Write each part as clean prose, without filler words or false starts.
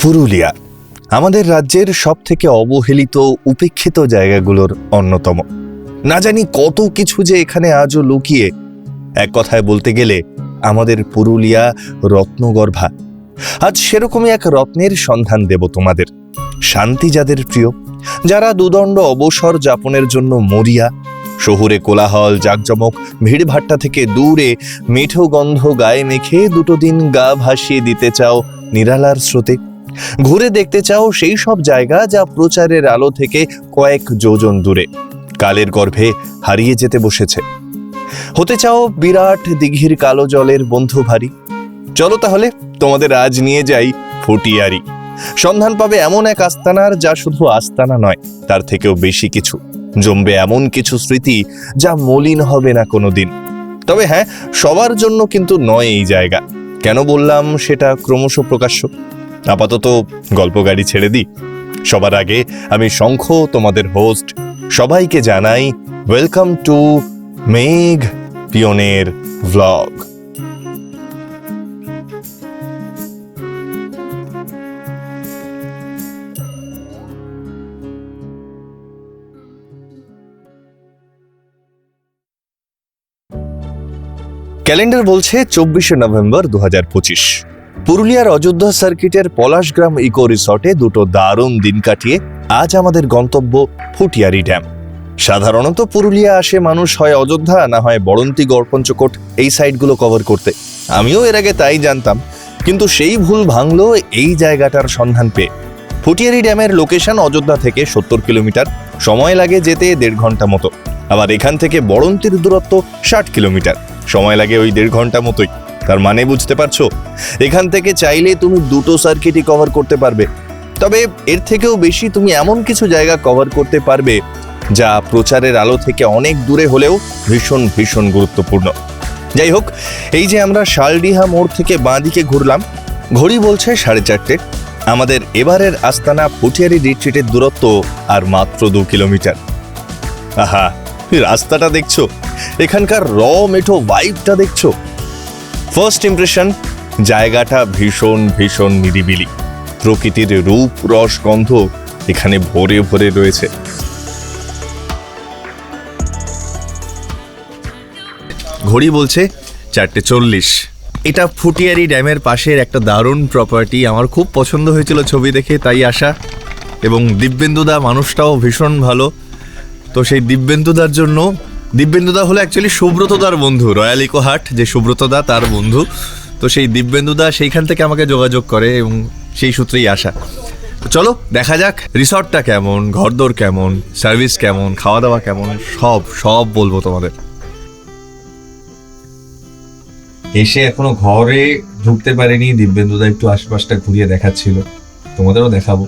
পুরুলিয়া আমাদের রাজ্যের সব থেকে অবহেলিত উপেক্ষিত জায়গাগুলোর অন্যতম। না জানি কত কিছু যে এখানে আজও লুকিয়ে। এক কথায় বলতে গেলে আমাদের পুরুলিয়া রত্নগর্ভা। আজ সেরকমই এক রত্নের সন্ধান দেব তোমাদের। শান্তি যাদের প্রিয়, যারা দুদণ্ড অবসর যাপনের জন্য মরিয়া, শহুরে কোলাহল জাকজমক ভিড়ভাট্টা থেকে দূরে মিঠো গন্ধ গায়ে মেখে দুটো দিন গা ভাসিয়ে দিতে চাও নিরালার স্রোতে, ঘুরে দেখতে চাও সেই সব জায়গা যা প্রচারের আলো থেকে কয়েক যোজন দূরে কালের গর্ভে হারিয়ে যেতে বসেছে। হতে চাও বিরাট দিঘির কালো জলের বন্ধু ভারী। চলো তাহলে তোমাদের আজ নিয়ে যাই ফুটিয়ারি। সন্ধান পাবে এমন এক আস্তানার যা শুধু আস্তানা নয়, তার থেকেও বেশি কিছু। জমবে এমন কিছু স্মৃতি যা মলিন হবে না কোনোদিন। তবে হ্যাঁ, সবার জন্য কিন্তু নয় এই জায়গা। কেন বললাম সেটা ক্রমশ প্রকাশ্য। আপাতত গল্প গাড়ি ছেড়ে দিই। সবার আগে আমি শঙ্খ, তোমাদের হোস্ট, সবাইকে জানাই ওয়েলকাম টু মেঘ পিয়নের ভ্লগ। ক্যালেন্ডার বলছে 24শে নভেম্বর 2025। পুরুলিয়ার অযোধ্যা সার্কিটের পলাশগ্রাম ইকো রিসর্টে দুটো দারুণ দিন কাটিয়ে আজ আমাদের গন্তব্য ফুটিয়ারি ড্যাম। সাধারণত পুরুলিয়া আসে মানুষ হয় অযোধ্যা, না হয় বড়ন্তি, গড়পঞ্চকোট এই সাইডগুলো কভার করতে। আমিও এর আগে তাই জানতাম, কিন্তু সেই ভুল ভাঙলো এই জায়গাটার সন্ধান পেয়ে। ফুটিয়ারি ড্যামের লোকেশন অযোধ্যা থেকে 70 কিলোমিটার, সময় লাগে যেতে 1.5 ঘন্টা মতো। আবার এখান থেকে বড়ন্তির দূরত্ব 60 কিলোমিটার, সময় লাগে ওই 1.5 ঘন্টা মতোই। তার মানে বুঝতে পারছো, এখান থেকে চাইলে তুমি দুটো সার্কিটই কভার করতে পারবে। তবে এর থেকেও বেশি তুমি এমন কিছু জায়গা কভার করতে পারবে যা প্রচারের আলো থেকে অনেক দূরে হলেও ভীষণ ভীষণ গুরুত্বপূর্ণ। যাই হোক, এই যে আমরা শালডিহা মোড় থেকে বাঁ দিকে ঘুরলাম, ঘড়ি বলছে 4:30। আমাদের এবারের আস্তানা ফুটিয়ারি রিট্রিটের দূরত্ব আর মাত্র 2 কিলোমিটার। আহা, রাস্তাটা দেখছো, এখানকার মেঠো ভাইবটা দেখছো। ফার্স্ট ইমপ্রেশন, জায়গাটা ভীষণ ভীষণ নিরিবিলি। প্রকৃতির রূপ রস গন্ধ এখানে ভরে ভরে রয়েছে। ঘড়ি বলছে 4:40। এটা ফুটিয়ারি ড্যামের পাশের একটা দারুণ প্রপার্টি। আমার খুব পছন্দ হয়েছিল ছবি দেখে, তাই আসা। এবং দিব্যেন্দুদা মানুষটাও ভীষণ ভালো। তো সেই দিব্যেন্দুদার জন্য, দিব্যেন্দুদা হলো অ্যাকচুয়ালি সুব্রতদার বন্ধু, রয়্যাল ইকো হাট যে সুব্রতদা তার বন্ধু। তো সেই দিব্যেন্দুদা সেইখান থেকে আমাকে যোগাযোগ করে এবং সেই সূত্রেই আসা। চলো দেখা যাক রিসর্টটা কেমন, ঘরদোর কেমন, সার্ভিস কেমন, খাওয়া দাওয়া কেমন, সব বলবো তোমাদের। এসে এখনো ঘরে ঢুকতে পারেনি, দিব্যেন্দুদা একটু আশপাশটা ঘুরিয়ে দেখাচ্ছিল, তোমাদেরও দেখাবো।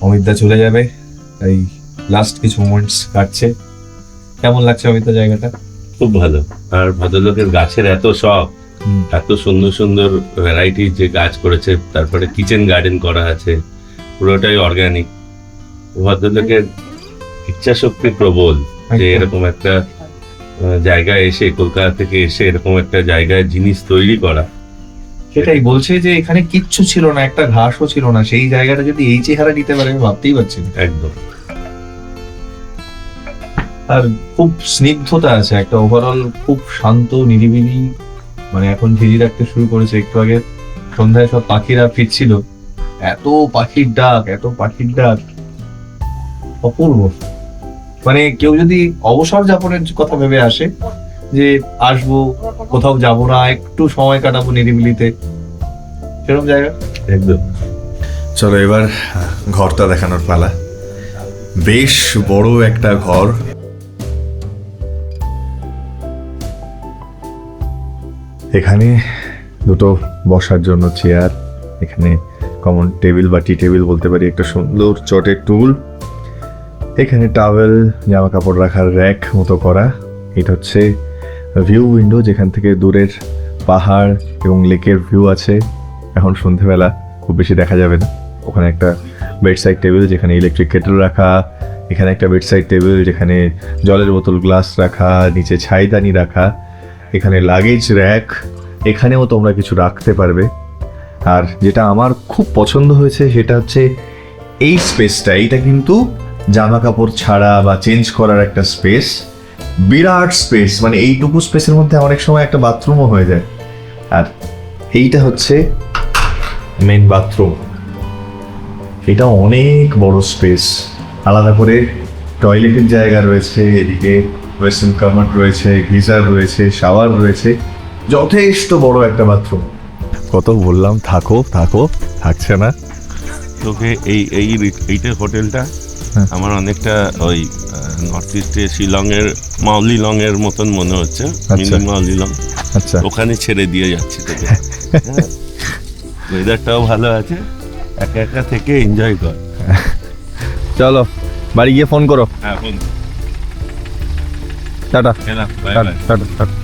অমিতদা চলে যাবে, তাই লাস্ট কিছু মোমেন্টস কাটছে। কেমন লাগছে অমিতদা জায়গাটা? খুব ভালো। আর ভদ্রলোকের গাছের এত শখ, এত সুন্দর সুন্দর ভ্যারাইটি যে গাছ করেছে, তারপরে কিচেন গার্ডেন করা আছে, পুরোটাই অর্গানিক। ভদ্রলোকের ইচ্ছা শক্তি প্রবল যে এরকম একটা জায়গায় এসে, কলকাতা থেকে এসে এরকম একটা জায়গায় জিনিস তৈরি করা। সেটাই বলছে যে এখানে কিচ্ছু ছিল না, একটা ঘাসও ছিল না, সেই জায়গাটা যদি এই চেহারা দিতে পারে আমি ভাবতেই পারছি না। একদম। আর খুব স্নিগ্ধতা আছে, একটা ওভারঅল খুব শান্ত নিরিবিলি। মানে এখন ঝিঝি রাখতে শুরু করেছে, একটু আগে সন্ধ্যায় সব পাখিরা ফিরছিল, এত পাখির ডাক, অপূর্ব। মানে কেউ যদি অবসর যাপনের কথা ভেবে আসে যে আসবো, কোথাও যাব না, একটু সময় কাটাবো নিরিবিলিতে, সেরকম জায়গা একদম। চলো এবার ঘরটা দেখানোর পালা। বেশ বড় একটা ঘর। এখানে দুটো বসার জন্য চেয়ার, এখানে কমন টেবিল বা টি টেবিল বলতে পারি, একটা সুন্দর চটের টুল, এখানে টাওয়েল, জামা কাপড় রাখার র্যাক মতো করা। এটা হচ্ছে ভিউ উইন্ডো, যেখান থেকে দূরের পাহাড় এবং লেকের ভিউ আছে। এখন সন্ধেবেলা খুব বেশি দেখা যাবে না। ওখানে একটা বেড সাইড টেবিল যেখানে ইলেকট্রিক কেটল রাখা, এখানে একটা বেড সাইড টেবিল যেখানে জলের বোতল, গ্লাস রাখা, নিচে ছাইদানি রাখা, এখানে লাগেজ র্যাক, এখানেও তোমরা কিছু রাখতে পারবে। আর যেটা আমার খুব পছন্দ হয়েছে সেটা হচ্ছে এই স্পেসটা। এইটা কিন্তু জামা কাপড় ছাড়া বা চেঞ্জ করার একটা স্পেস, বিরাট স্পেস, মানে এইটুকু স্পেসের মধ্যে অনেক সময় একটা বাথরুমও হয়ে যায়। আর এইটা হচ্ছে মেন বাথরুম। এটা অনেক বড় স্পেস, আলাদা করে টয়লেটের জায়গা রয়েছে, এদিকে ওয়েস্টার্ন কামার রয়েছে, গিজার রয়েছে, শাওয়ার রয়েছে, যথেষ্ট বড় একটা বাথরুম। কত বললাম থাকো থাকো, থাকছে না। তোকে এইটা হোটেলটা আমার অনেকটা ওই নর্থ ইস্টে শিলংয়ের মাউলিলংয়ের মতন মনে হচ্ছে, মিনি মাউলিলং। আচ্ছা, ওখানে ছেড়ে দিয়ে যাচ্ছি তোকে। ওয়েদারটাও ভালো আছে, একা একা থেকে এনজয় কর। চলো বাড়ি গিয়ে ফোন করো। হ্যাঁ, ফোন টাটা গেলাম, বাই টাটা বাই। টাটা টাটা।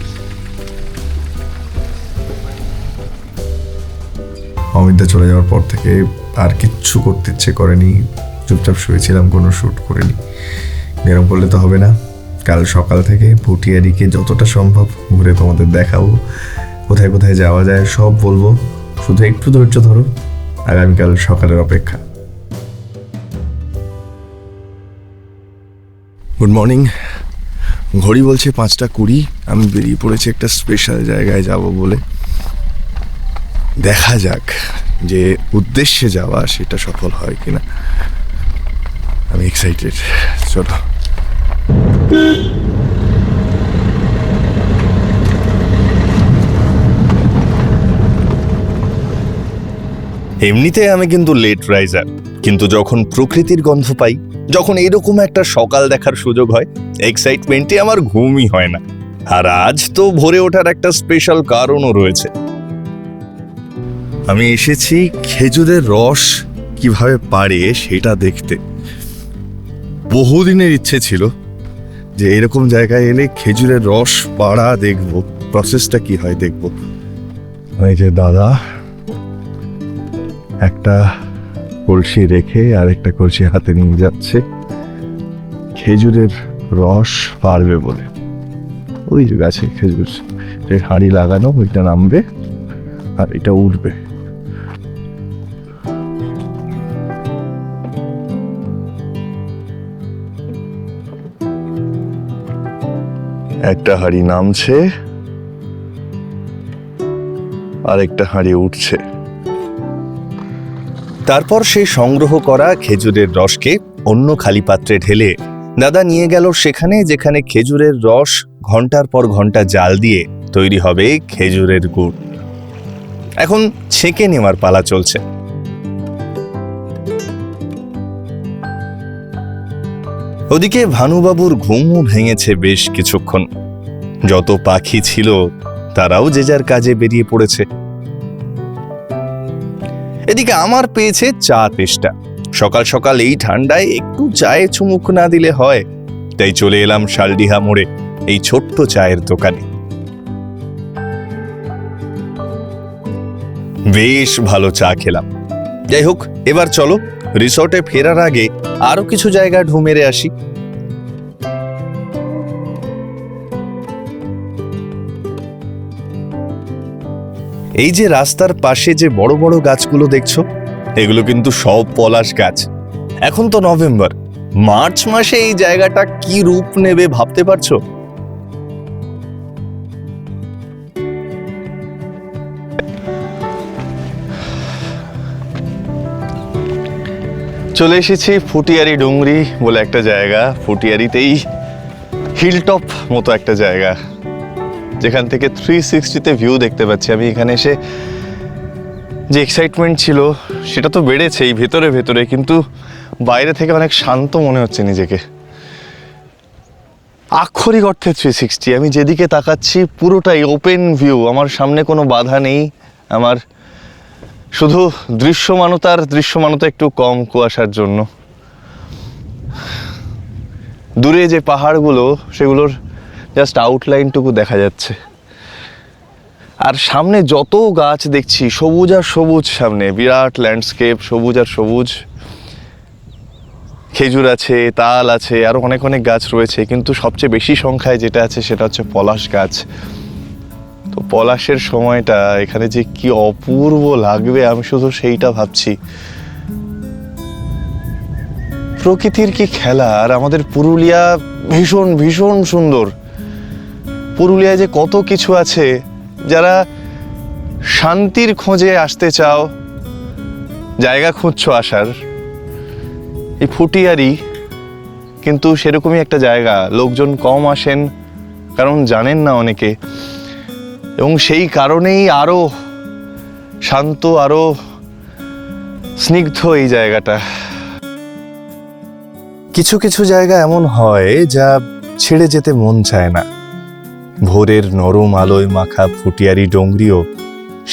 অমিতদা চলে যাওয়ার পর থেকে আর কিচ্ছু করতে ইচ্ছে করেনি, চুপচাপ শুয়েছিলাম, কোনো শ্যুট করিনি। এরকম করলে তো হবে না, কাল সকাল থেকে ভুটিয়ারিকে যতটা সম্ভব ঘুরে তোমাদের দেখাবো, কোথায় কোথায় যাওয়া যায় সব বলবো, শুধু একটু ধৈর্য ধরো, আগামীকাল সকালের অপেক্ষা। Good morning. ঘড়ি বলছে 5:20, আমি বেরিয়ে পড়েছি একটা স্পেশাল জায়গায় যাব বলে। দেখা যাক যে উদ্দেশ্যে যাওয়া সেটা সফল হয় কিনা, আমি এক্সাইটেড। চলো। এমনিতে আমি কিন্তু লেট রাইজার, কিন্তু যখন প্রকৃতির গন্ধ পাই, যখন এরকম একটা সকাল দেখার সুযোগ হয়, এক্সাইটমেন্টে আমার ঘুমই হয় না। আর আজ তো ভোরে ওঠার একটা স্পেশাল কারণও রয়েছে। আমি এসেছি খেজুরের রস কিভাবে পাড়ে সেটা দেখতে। বহুদিনের ইচ্ছে ছিল যে এরকম জায়গায় এলে খেজুরের রস পাড়া দেখবো, প্রসেসটা কি হয় দেখবো। ওই যে দাদা একটা কলসি রেখে আর একটা কলসি হাতে নিয়ে যাচ্ছে খেজুরের রস পারবে বলে। ওই যে গাছে খেজুর হাঁড়ি লাগানো, ওইটা নামবে আর এটা উঠবে। একটা হাঁড়ি নামছে আর একটা হাঁড়ি উঠছে। তারপর সে সংগ্রহ করা খেজুরের রসকে অন্য খালি পাত্রে ঢেলে দাদা নিয়ে গেল সেখানে যেখানে খেজুরের রস ঘন্টার পর ঘন্টা জাল দিয়ে তৈরি হবে খেজুরের গুড়। এখন ছেঁকে নেওয়ার পালা চলছে। ওদিকে ভানুবাবুর ঘুমও ভেঙেছে বেশ কিছুক্ষণ। যত পাখি ছিল তারাও যে যার কাজে বেরিয়ে পড়েছে। এদিকে আমার পেয়েছে চা তেষ্টা। সকাল সকাল এই ঠান্ডায় একটু চায়ে চুমুক না দিলে হয়, তাই চলে এলাম শালডিহা মোড়ে এই ছোট্ট চায়ের দোকানে। বেশ ভালো চা খেলাম। যাই হোক, এবার চলো রিসর্টে ফেরার আগে আরো কিছু জায়গা ঢু মেরে আসি। এই যে রাস্তার পাশে যে বড় বড় গাছগুলো দেখছো, এগুলো কিন্তু সব পলাশ গাছ। এখন তো নভেম্বর, মার্চ মাসে এই জায়গাটা কি রূপ নেবে ভাবতে পারছো? চলে এসেছি ফুটিয়ারি ডুংরি বলে একটা জায়গা। ফুটিয়ারিতেই হিলটপ মতো একটা জায়গা, যেখান থেকে 360-তে ভিউ দেখতে পাচ্ছি। আমি এখানে এসে যে এক্সাইটমেন্ট ছিল সেটা তো বেড়েছেই ভেতরে ভেতরে, কিন্তু বাইরে থেকে অনেক শান্ত মনে হচ্ছে নিজেকে। আক্ষরিক অর্থে 360, আমি যেদিকে তাকাচ্ছি পুরোটাই ওপেন ভিউ। আমার সামনে কোনো বাধা নেই, আমার শুধু দৃশ্যমানতা একটু কম কুয়াশার জন্য। দূরে যে পাহাড়গুলো সেগুলোর জাস্ট আউটলাইনটুকু দেখা যাচ্ছে, আর সামনে যত গাছ দেখছি সবুজ আর সবুজ। সামনে বিরাট ল্যান্ডস্কেপ, সবুজ আর সবুজ। খেজুর আছে, তাল আছে, আরো অনেক অনেক গাছ রয়েছে, কিন্তু সবচেয়ে বেশি সংখ্যায় যেটা আছে সেটা হচ্ছে পলাশ গাছ। তো পলাশের সময়টা এখানে যে কি অপূর্ব লাগবে আমি শুধু সেইটা ভাবছি। প্রকৃতির কি খেলা। আর আমাদের পুরুলিয়া ভীষণ ভীষণ সুন্দর। পুরুলিয়ায় যে কত কিছু আছে, যারা শান্তির খোঁজে আসতে চাও, জায়গা খুঁজছো আসার, এই ফুটিয়ারি কিন্তু সেরকমই একটা জায়গা। লোকজন কম আসেন কারণ জানেন না অনেকে, এবং সেই কারণেই আরো শান্ত, আরো স্নিগ্ধ এই জায়গাটা। কিছু কিছু জায়গা এমন হয় যা ছেড়ে যেতে মন চায় না। ভোরের নরম আলোয় মাখা ফুটিয়ারি ডোংরিও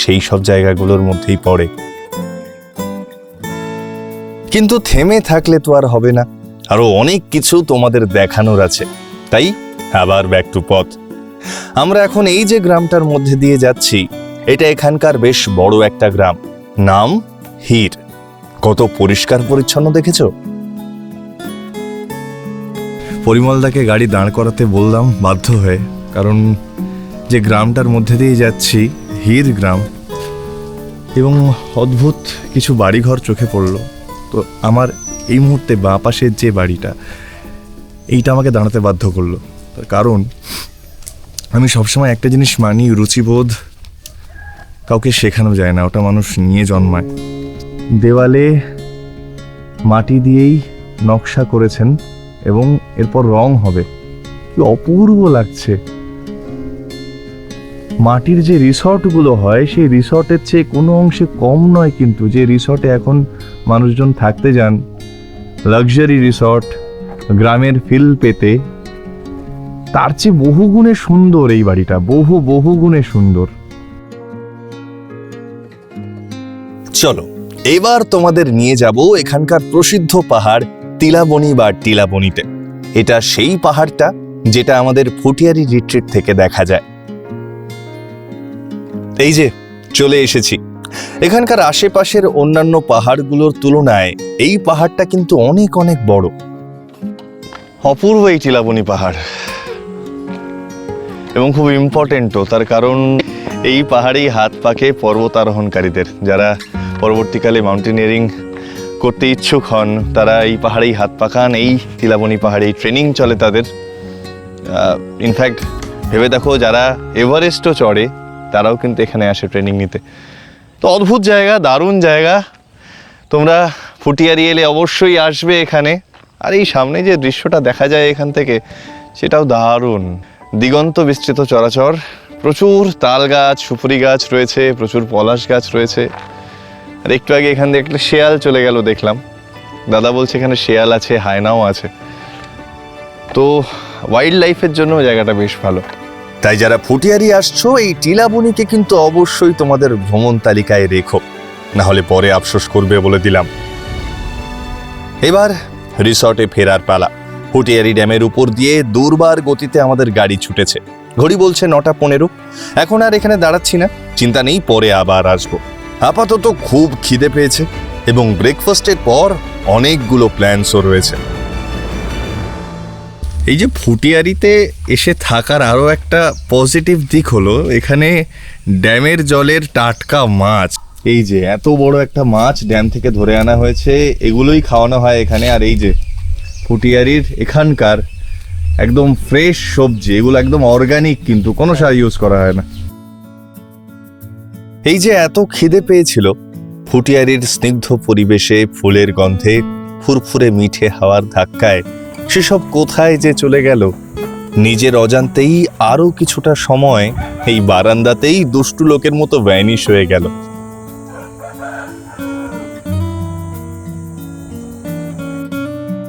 সেই সব জায়গাগুলোর মধ্যেই পড়ে। কিন্তু থেমে থাকলে তো আর হবে না, আরো অনেক কিছু তোমাদের দেখানোর আছে। তাই আবার ব্যাক টু পথ। আমরা এখন এই যে গ্রামটার মধ্যে দিয়ে যাচ্ছি, এটা এখানকার বেশ বড় একটা গ্রাম, নাম হির। কত পরিষ্কার পরিচ্ছন্ন দেখেছো? পরিমলদাকে গাড়ি দাঁড় করাতে বললাম বাধ্য হয়ে, কারণ যে গ্রামটার মধ্যে দিয়ে যাচ্ছি হির গ্রাম, এবং অদ্ভুত কিছু বাড়িঘর চোখে পড়লো। তো আমার এই মুহূর্তে বাঁ পাশের যে বাড়িটা, এইটা আমাকে দাঁড়াতে বাধ্য করলো। তার কারণ আমি সবসময় একটা জিনিস মানি, রুচিবোধ কাউকে শেখানো যায় না, ওটা মানুষ নিয়ে জন্মায়। দেওয়ালে মাটি দিয়েই নকশা করেছেন এবং এরপর রং হবে। কি অপূর্ব লাগছে। মাটির যে রিসর্টগুলো হয়, সেই রিসর্টের চেয়ে কোনো অংশে কম নয়, কিন্তু যে রিসর্টে এখন মানুষজন থাকতে যান, লাক্সারি রিসর্ট, গ্রামের ফিল পেতে, তার চেয়ে বহুগুণে সুন্দর এই বাড়িটা, বহুগুণে সুন্দর। চলো এবার তোমাদের নিয়ে যাব এখানকার প্রসিদ্ধ পাহাড় তিলাবনি বা টিলাবনিতে। এটা সেই পাহাড়টা যেটা আমাদের ফুটিয়ারি রিট্রিট থেকে দেখা যায়। এই যে চলে এসেছি। এখানকার আশেপাশের অন্যান্য পাহাড়গুলোর তুলনায় এই পাহাড়টা কিন্তু অনেক অনেক বড়। অপূর্ব এই টিলাবনি পাহাড়, এবং খুব ইম্পর্টেন্টও। তার কারণ এই পাহাড়েই হাত পাকে পর্বতারোহণকারীদের, যারা পরবর্তীকালে মাউন্টেনিয়ারিং করতে ইচ্ছুক হন, তারা এই পাহাড়েই হাত পাকান। এই তিলাবনি পাহাড়েই ট্রেনিং চলে তাদের। ইনফ্যাক্ট ভেবে দেখো, যারা এভারেস্টও চড়ে তারাও কিন্তু এখানে আসে ট্রেনিং নিতে। তো অদ্ভুত জায়গা, দারুণ জায়গা। তোমরা ফুটিয়ারি এলে অবশ্যই আসবে এখানে। আর এই সামনে যে দৃশ্যটা দেখা যায় এখান থেকে, সেটাও দারুণ। দিগন্ত বিস্তৃত চরাচর, প্রচুর তাল গাছ, সুপুরি গাছ রয়েছে, প্রচুর পলাশ গাছ রয়েছে। আর একটু আগে এখান থেকে একটা শেয়াল চলে গেল দেখলাম। দাদা বলছে এখানে শেয়াল আছে, হায়নাও আছে। তো ওয়াইল্ড লাইফের জন্য জায়গাটা বেশ ভালো। তাই যারা ফুটিয়ারি আসছো, এই টিলাবনিকে কিন্তু অবশ্যই তোমাদের ভ্রমণ তালিকায় রেখো, না হলে পরে আফসোস করবে বলে দিলাম। এবার রিসর্টে ফেরার পালা। ফুটিয়ারি ড্যামের উপর দিয়ে দুর্বার গতিতে আমাদের গাড়ি ছুটেছে। ঘড়ি বলছে 9:15। এখন আর এখানে দাঁড়াচ্ছি না, চিন্তা নেই, পরে আবার আসবো। আপাতত খুব খিদে পেয়েছে, এবং ব্রেকফাস্টের পর অনেকগুলো প্ল্যানসও রয়েছে। এই যে ফুটিয়ারিতে এসে থাকার আরও একটা পজিটিভ দিক হলো, এখানে ড্যামের জলের টাটকা মাছ। এই যে এত বড় একটা মাছ ড্যাম থেকে ধরে আনা হয়েছে, এগুলোই খাওয়ানো হয় এখানে। আর এই যে ফুটিয়ারির এখানকার একদম ফ্রেশ সবজি, এগুলো একদম অর্গানিক, কিন্তু কোনো সার ইউজ করা হয় না। এই যে এত খিদে পেয়েছিল, ফুটিয়ারির স্নিগ্ধ পরিবেশে, ফুলের গন্ধে, ফুরফুরে মিঠে হাওয়ার ধাক্কায় সেসব কোথায় যে চলে গেল। নিজের অজান্তেই আরো কিছুটা সময় এই বারান্দাতেই দুষ্টু লোকের মতো ভ্যানিশ হয়ে গেল।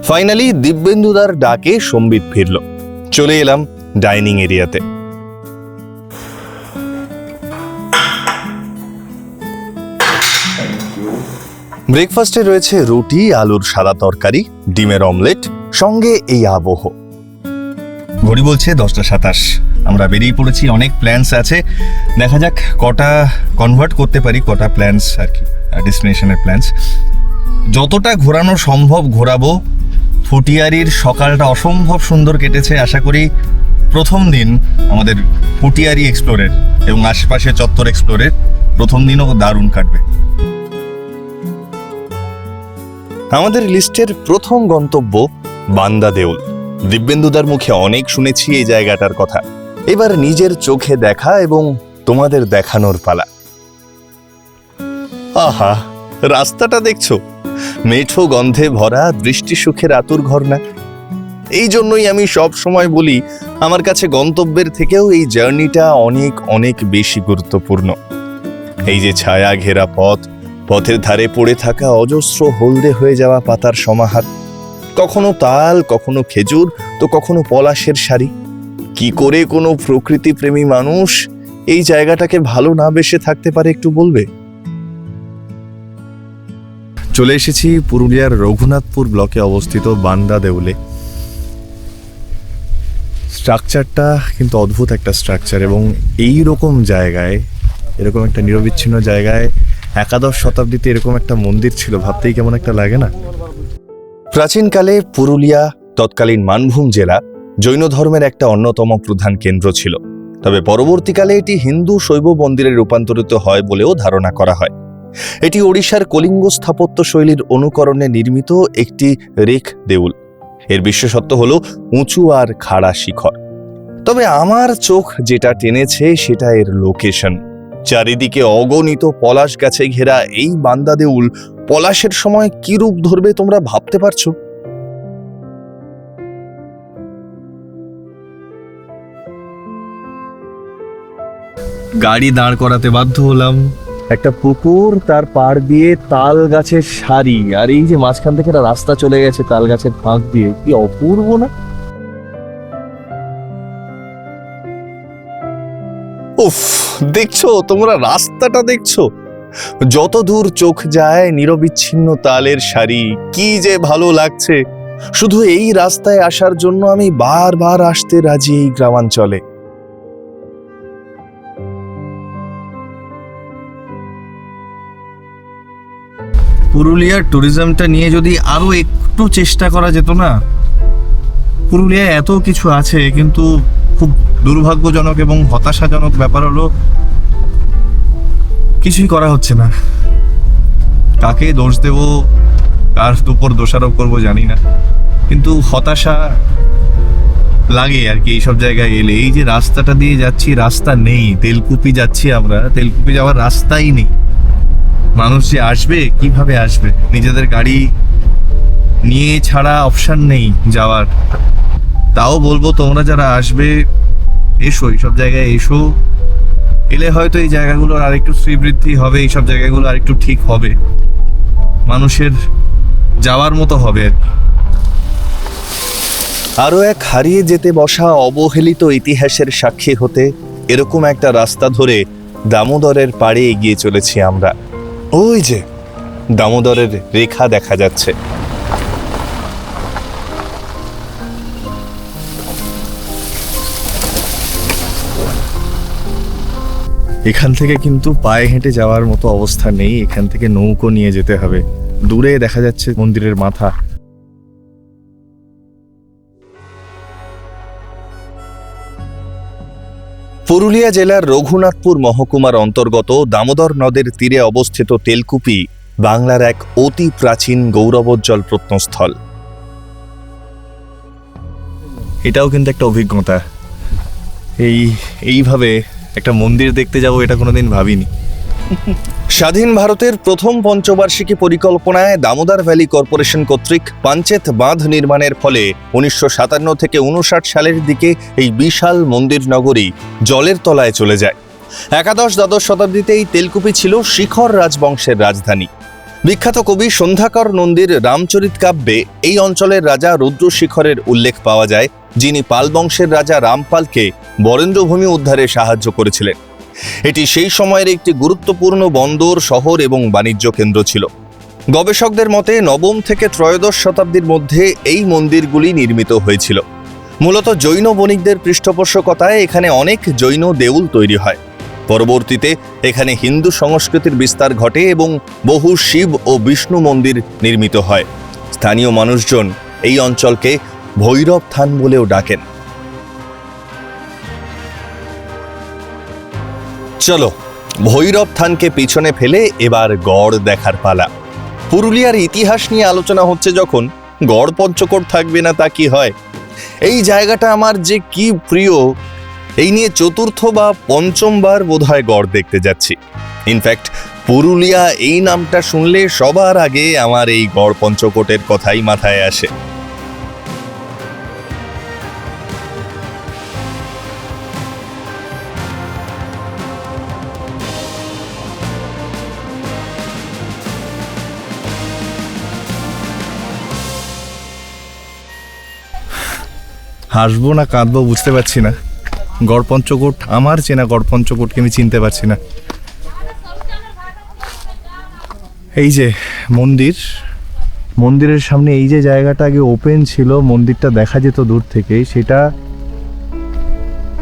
ফাইনালি দিব্যেন্দুদার ডাকে সম্বিত ফিরল। চলে এলাম ডাইনিং এরিয়াতে। ব্রেকফাস্টে রয়েছে রুটি, আলুর সাদা তরকারি, ডিমের অমলেট, সঙ্গে এই আবহ। ঘড়ি বলছে 10:27। আমরা বেরিয়ে পড়েছি, অনেক প্ল্যানস আছে। দেখা যাক কটা কনভার্ট করতে পারি, কটা প্ল্যানস আর কি, ডেস্টিনেশনের প্ল্যানস। যতটা ঘোরানো সম্ভব ঘোরাবো। ফুটিয়ারির সকালটা অসম্ভব সুন্দর কেটেছে। আশা করি প্রথম দিন আমাদের ফুটিয়ারি এক্সপ্লোরের এবং আশেপাশে চত্বর এক্সপ্লোরের প্রথম দিনও দারুণ কাটবে। আমাদের লিস্টের প্রথম গন্তব্য বান্দা দেউল। দিব্যেন্দুদার মুখে অনেক শুনেছি এই জায়গাটার কথা, এবার নিজের চোখে দেখা এবং তোমাদের দেখানোর পালা। আহা, রাস্তাটা দেখছো? মেঠো গন্ধে ভরা, দৃষ্টি সুখের আতুর ঘর না? এই জন্যই আমি সব সময় বলি, আমার কাছে গন্তব্যের থেকেও এই জার্নিটা অনেক অনেক বেশি গুরুত্বপূর্ণ। এই যে ছায়া ঘেরা পথ, পথের ধারে পড়ে থাকা অজস্র হলদে হয়ে যাওয়া পাতার সমাহার, কখনো তাল, কখনো খেজুর, তো কখনো পলাশের সারি। কি করে কোনো প্রকৃতি প্রেমী মানুষ এই জায়গাটাকে ভালো না বেসে থাকতে পারে একটু বলবে? চলে এসেছি পুরুলিয়ার রঘুনাথপুর ব্লকে অবস্থিত বান্দা দেউলে। স্ট্রাকচারটা কিন্তু অদ্ভুত একটা স্ট্রাকচার, এবং এই রকম জায়গায়, এরকম একটা নিরবিচ্ছিন্ন জায়গায় একাদশ শতাব্দীতে এরকম একটা মন্দির ছিল, ভাবতেই কেমন একটা লাগে না? প্রাচীনকালে পুরুলিয়া, তৎকালীন মানভূম জেলা, জৈন ধর্মের একটা অন্যতম প্রধান কেন্দ্র ছিল। তবে পরবর্তীকালে এটি হিন্দু শৈব মন্দিরে রূপান্তরিত হয় বলেও ধারণা করা হয়। এটি ওড়িশার কলিঙ্গ স্থাপত্য শৈলীর অনুকরণে নির্মিত একটি রেখ দেউল। এর বিশেষত্ব হলো উঁচু আর খাড়া শিখর। তবে আমার চোখ যেটা টেনেছে সেটা এর লোকেশন। চারিদিকে অগণিত পলাশ গাছে ঘেরা এই বান্দা দেউল পলাশের সময় কি রূপ ধরবে তোমরা ভাবতে পারছো? গাড়ি দাঁড় করাতে বাধ্য হলাম। একটা পুকুর, তার পাড় দিয়ে তাল গাছের সারি, আর এই যে মাঝখান থেকে একটা রাস্তা চলে গেছে তাল গাছের ফাঁক দিয়ে, কি অপূর্ব না? উফ, দেখছো তোমরা রাস্তাটা দেখছো? যত দূর চোখ যায় নিরবিচ্ছিন্ন তালের সারি, কি যে ভালো লাগছে। শুধু এই রাস্তায় আসার জন্য আমি বারবার আসতে রাজি এই গ্রামাঞ্চলে। পুরুলিয়ার ট্যুরিজমটা নিয়ে যদি আরো একটু চেষ্টা করা যেত না। পুরুলিয়ায় এত কিছু আছে, কিন্তু খুব দুর্ভাগ্যজনক এবং হতাশাজনক ব্যাপার হলো কিছুই করা হচ্ছে না। কাকে দোষ দেব, কার উপর দোষারোপ করবো জানি না, কিন্তু হতাশা লাগে আর কি এইসব জায়গায় এলে। এই যে রাস্তাটা দিয়ে যাচ্ছি, রাস্তা নেই। তেলকুপি যাচ্ছি আমরা, তেলকুপি যাওয়ার রাস্তাই নেই। মানুষ যে আসবে, কিভাবে আসবে? নিজেদের গাড়ি নিয়ে ছাড়া অপশন নেই যাওয়ার। তাও বলবো, তোমরা যারা আসবে, এসো, এইসব জায়গায় এসো। এলে হয়তো এই জায়গাগুলোর আরেকটু শ্রীবৃদ্ধি হবে, এইসব জায়গাগুলো আরেকটু ঠিক হবে, মানুষের যাওয়ার মতো হবে আর কি। আরো এক হারিয়ে যেতে বসা অবহেলিত ইতিহাসের সাক্ষী হতে এরকম একটা রাস্তা ধরে দামোদরের পাড়ে এগিয়ে চলেছি আমরা। ওই যে দামোদরের রেখা দেখা যাচ্ছে। এখান থেকে কিন্তু পায়ে হেঁটে যাওয়ার মতো অবস্থা নেই, এখান থেকে নৌকো নিয়ে যেতে হবে। দূরে দেখা যাচ্ছে মন্দিরের মাথা। পুরুলিয়া জেলার রঘুনাথপুর মহকুমার অন্তর্গত দামোদর নদের তীরে অবস্থিত তেলকুপি বাংলার এক অতি প্রাচীন গৌরবোজ্জ্বল প্রত্নস্থল। এটাও কিন্তু একটা অভিজ্ঞতা। এইভাবে একটা মন্দির দেখতে যাব, এটা কোনোদিন ভাবিনি। স্বাধীন ভারতের প্রথম পঞ্চবার্ষিকী পরিকল্পনায় দামোদর ভ্যালি কর্পোরেশন কর্তৃক পাঞ্চেত বাঁধ নির্মাণের ফলে 1957 থেকে 59 সালের দিকে এই বিশাল মন্দির নগরী জলের তলায় চলে যায়। একাদশ-দ্বাদশ শতাব্দীতে এই তেলকুপি ছিল শিখর রাজবংশের রাজধানী। বিখ্যাত কবি সন্ধ্যাকর নন্দীর রামচরিত কাব্যে এই অঞ্চলের রাজা রুদ্রশিখরের উল্লেখ পাওয়া যায়, যিনি পাল বংশের রাজা রামপালকে বরেন্দ্রভূমি উদ্ধারে সাহায্য করেছিলেন। এটি সেই সময়ের একটি গুরুত্বপূর্ণ বন্দর, শহর এবং বাণিজ্য কেন্দ্র ছিল। গবেষকদের মতে নবম থেকে ত্রয়োদশ শতাব্দীর মধ্যে এই মন্দিরগুলি নির্মিত হয়েছিল। মূলত জৈন বণিকদের পৃষ্ঠপোষকতায় এখানে অনেক জৈন দেউল তৈরি হয়। পরবর্তীতে এখানে হিন্দু সংস্কৃতির বিস্তার ঘটে এবং বহু শিব ও বিষ্ণু মন্দির নির্মিত হয়। স্থানীয় মানুষজন এই অঞ্চলকে ভৈরব থান বলেও ডাকেন। চলো ভৈরব থানকে পিছনে ফেলে এবার গড় দেখার পালা। পুরুলিয়ার ইতিহাস নিয়ে আলোচনা হচ্ছে যখন, গড় পঞ্চকোট থাকবে না তা কি হয়? এই জায়গাটা আমার যে কি প্রিয়, এই নিয়ে চতুর্থ বা পঞ্চমবার বোধহয় গড় দেখতে যাচ্ছি। ইনফ্যাক্ট পুরুলিয়া এই নামটা শুনলে সবার আগে আমার এই গড় পঞ্চকোটের কথাই মাথায় আসে। হাসবো না কাঁদবো বুঝতে পারছি না। গড় পঞ্চকোট, আমার চেনা গড় পঞ্চকোটকে আমি চিনতে পারছি না। এই যে মন্দির, মন্দিরের সামনে এই যে জায়গাটা আগে ওপেন ছিল, মন্দিরটা দেখা যেত দূর থেকে, সেটা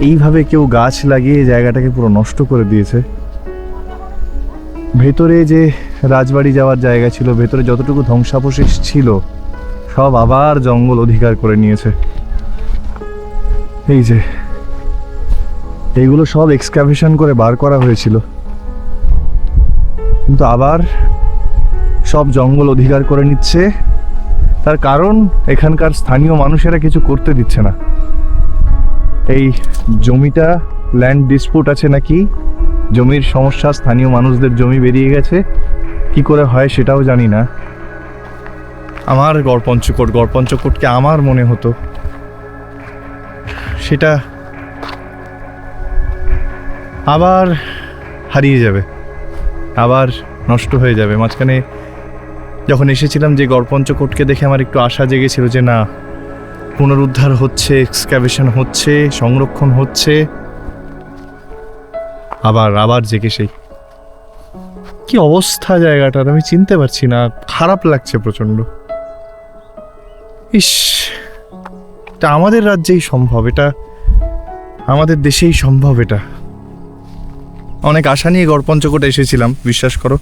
এইভাবে কেউ গাছ লাগিয়ে জায়গাটাকে পুরো নষ্ট করে দিয়েছে। ভেতরে যে রাজবাড়ি যাওয়ার জায়গা ছিল, ভেতরে যতটুকু ধ্বংসাবশেষ ছিল সব আবার জঙ্গল অধিকার করে নিয়েছে। এই যে এইগুলো সব এক্সকাভেশন করে বার করা হয়েছিল, কিন্তু আবার সব জঙ্গল অধিকার করে নিচ্ছে। তার কারণ এখানকার স্থানীয় মানুষেরা কিছু করতে দিচ্ছে না। এই জমিটা ল্যান্ড ডিসপুট আছে নাকি, জমির সমস্যা, স্থানীয় মানুষদের জমি বেরিয়ে গেছে, কি করে হয় সেটাও জানি না। আমার গড় পঞ্চকোটকে আমার মনে হতো, সেটা আবার হারিয়ে যাবে, আবার নষ্ট হয়ে যাবে। মাঝখানে যখন এসেছিলাম যে গড় পঞ্চকোটকে দেখে আমার একটু আশা জেগেছিল যে না, পুনরুদ্ধার হচ্ছে, এক্সকাভেশন হচ্ছে, সংরক্ষণ হচ্ছে, আবার জেগে সেই কি অবস্থা জায়গাটার আমি চিনতে পারছি না। খারাপ লাগছে প্রচন্ড। ইস, এটা আমাদের রাজ্যেই সম্ভব, এটা আমাদের দেশেই সম্ভব। এটা অনেক আশা নিয়ে গড় পঞ্চকোটে এসেছিলাম, বিশ্বাস করো।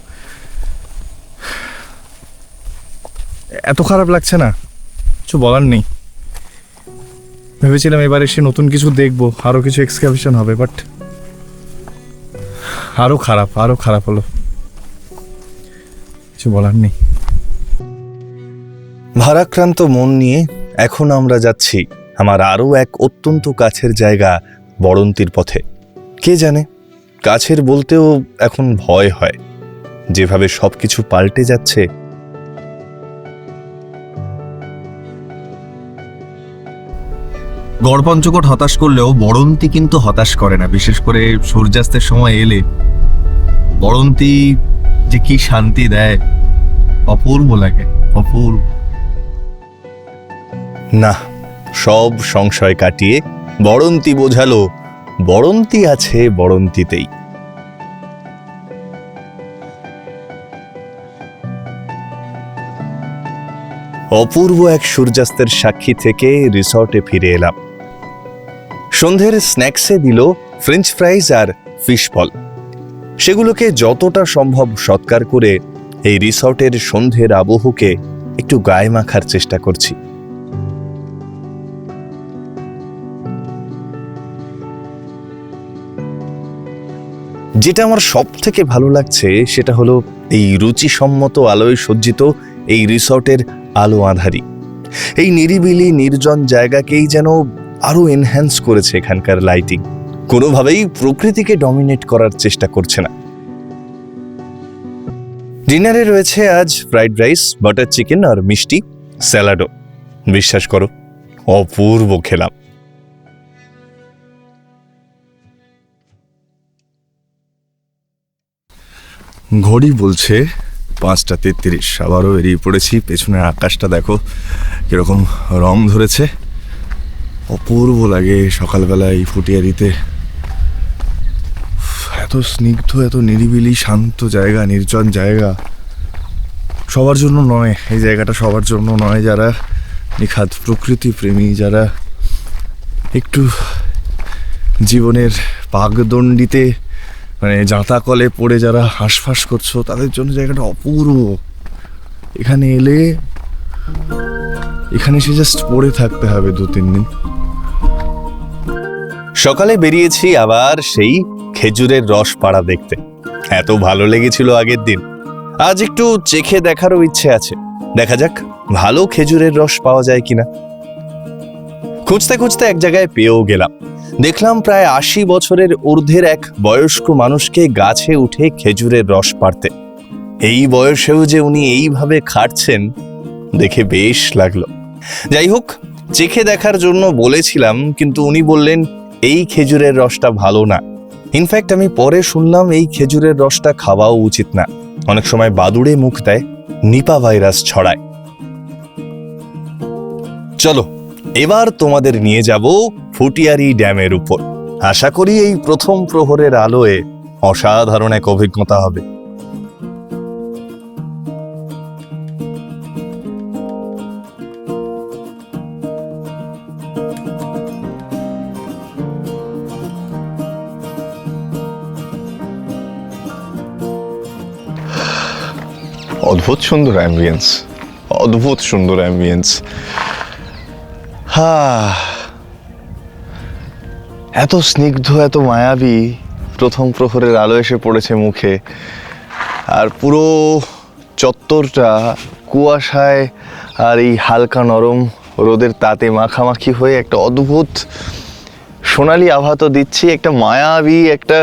এত খারাপ লাগছে না, কিছু বলার নেই। ভেবেছিলাম এবার এসে নতুন কিছু দেখবো, আরো কিছু এক্সকাভেশন হবে, বাট আরো খারাপ হলো, কিছু বলার নেই। ভারাক্রান্ত মন নিয়ে এখন আমরা যাচ্ছি আমার আরও এক অত্যন্ত কাছের জায়গা বড়ন্তির পথে। কে জানে, কাছের বলতেও এখন ভয় হয়, যেভাবে সবকিছু পাল্টে যাচ্ছে। গড় পঞ্চকোট হতাশ করলেও বড়ন্তি কিন্তু হতাশ করে না। বিশেষ করে সূর্যাস্তের সময় এলে বড়ন্তি যে কি শান্তি দেয়, অপূর্ব লাগে, অপূর্ব। না, সব সংশয় কাটিয়ে বড়ন্তি বোঝালো, বড়ন্তি আছে বড়ন্তিতেই। অপূর্ব এক সূর্যাস্তের সাক্ষী থেকে রিসর্টে ফিরে এলাম। সন্ধ্যের স্ন্যাক্সে দিল ফ্রেঞ্চ ফ্রাইজ আর ফিশ বল। সেগুলোকে যতটা সম্ভব সৎকার করে এই রিসর্টের সন্ধ্যের আবহকে একটু গায়ে মাখার চেষ্টা করছি। যেটা আমার সব থেকে ভালো লাগছে সেটা হলো এই রুচিসম্মত আলোয় সজ্জিত এই রিসর্টের আলো আঁধারি। এই নিরিবিলি নির্জন জায়গাকেই যেন আরো এনহ্যান্স করেছে এখানকার লাইটিং। কোনোভাবেই প্রকৃতিকে ডমিনেট করার চেষ্টা করছে না। ডিনারে রয়েছে আজ ফ্রাইড রাইস, বাটার চিকেন আর মিষ্টি, স্যালাডও। বিশ্বাস করো, অপূর্ব খেলাম। ঘড়ি বলছে 5:33, আবারও বেরিয়ে পড়েছি। পেছনের আকাশটা দেখো কিরকম রং ধরেছে, অপূর্ব লাগে সকালবেলা এই ফুটিয়ারিতে। এত স্নিগ্ধ, এত নিরিবিলি শান্ত জায়গা, নির্জন জায়গা। সবার জন্য নয় এই জায়গাটা, সবার জন্য নয়। যারা নিখাদ প্রকৃতি প্রেমী, যারা একটু জীবনের পাগদণ্ডিতে মানে জাঁতা কলে পড়ে যারা হাঁসফাঁস করছো, তাদের জন্য জায়গাটা অপূর্ব। এখানে এলে এখানে এসে জাস্ট পড়ে থাকতে হবে 2-3 দিন। সকালে বেরিয়েছি আবার সেই খেজুরের রস পাড়া দেখতে। এত ভালো লেগেছিল আগের দিন, আজ একটু চেখে দেখারও ইচ্ছে আছে। দেখা যাক ভালো খেজুরের রস পাওয়া যায় কিনা। খুঁজতে খুঁজতে এক জায়গায় পেয়েও গেলাম। দেখলাম প্রায় 80 বছরের ঊর্ধ্বের এক বয়স্ক মানুষকে গাছে উঠে খেজুরের রস পাড়তে। এই বয়সেও যে উনি এইভাবে খাটছেন দেখে বেশ লাগলো। যাই হোক, চেখে দেখার জন্য বলেছিলাম, কিন্তু উনি বললেন এই খেজুরের রসটা ভালো না। ইনফ্যাক্ট আমি পরে শুনলাম এই খেজুরের রসটা খাওয়াও উচিত না, অনেক সময় বাদুড়ে মুখ দেয়, নিপা ভাইরাস ছড়ায়। চলো এবার তোমাদের নিয়ে যাব ফুটিয়ারি ড্যামের উপর। আশা করি এই প্রথম প্রহরের আলোয় অসাধারণ এক অভিজ্ঞতা হবে। অদ্ভুত সুন্দর অ্যাম্বিয়েন্স, অদ্ভুত সুন্দর অ্যাম্বিয়েন্স। এত স্নিগ্ধ, এত মায়াবী প্রথম প্রহরের আলো এসে পড়েছে মুখে, আর পুরো চত্বরটা কুয়াশায় আর এই হালকা নরম রোদের তাতে মাখামাখি হয়ে একটা অদ্ভুত সোনালি আভা তো দিচ্ছি, একটা মায়াবী, একটা